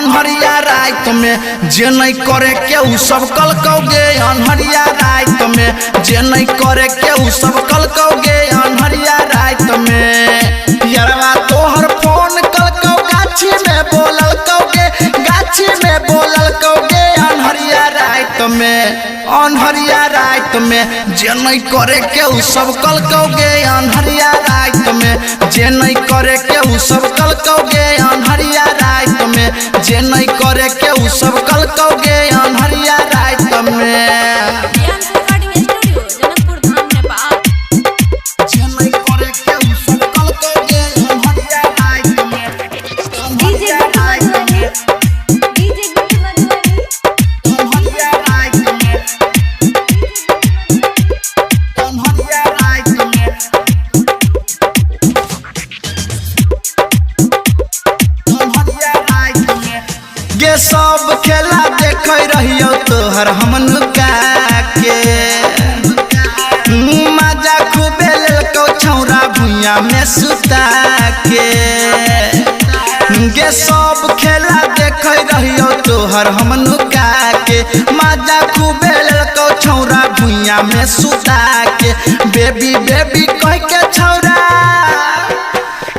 अनहरिया रात में जे नहीं करे के उ सब कल कौगे अनहरिया रात में जे नहीं करे के उ सब कल कौगे अनहरिया रात में यारवा तोहर फोन कल कौ गाछी में बोलल कौगे गाछी में बोलल कौगे अनहरिया रात में जे नहीं करे के उ सब कल कौगे अनहरिया रात में जे नहीं करे के उ सब कल कौगे अनहरिया रात में जे नहीं करे के उ सब कल कौगे अनहरिया रात में गे सब खेला देख रहियो तोहर हमन के मजा खूबे लेलको छौरा भुइया में सुता के गे सब खेला देख रहियो तोहर हमन के मजा खूबे लेलको छौरा भुइया में सुता के बेबी बेबी कह के छौरा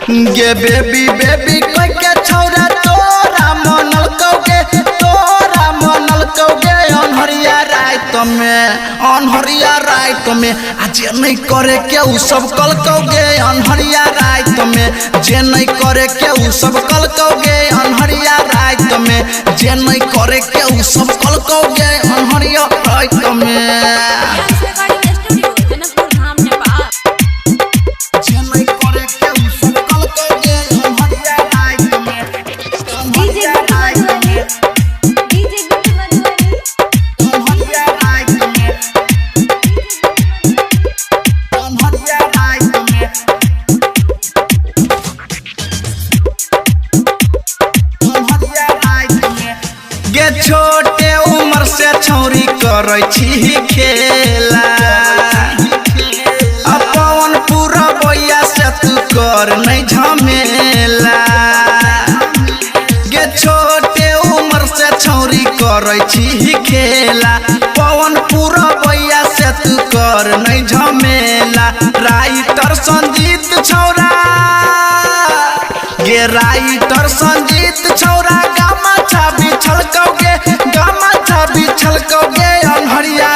गे बेबी बेबी कह के छौरा तोरा मनल कौगे अनहरिया रात में आज नहीं करे के उ सब कल कौगे अनहरिया रात में जे नहीं करे के उ सब कल कौगे अनहरिया रात में जे नहीं करे के उ सब कल कौगे अनहरिया रात में गे छोटे उम्र से छौरी करे छी खेला अपन पूरा बोया से तू कर नहीं झमेला गे छोटे उम्र से छौरी करे छी खेला पवन पूरा बोया से तू कर नहीं झमेला राइटर संजीत छौरा गे राइटर संजीत छौरा गामा छाबी छलकौगे अनहरिया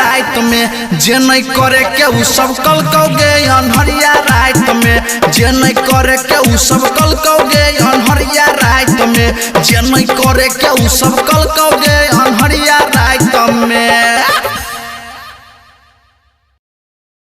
रात में जे नहीं करे के उ सब कल कौगे अनहरिया रात में जे नहीं करे के उ सब कल कौगे अनहरिया रात में जे नहीं करे के उ सब कल कौगे अनहरिया रात में।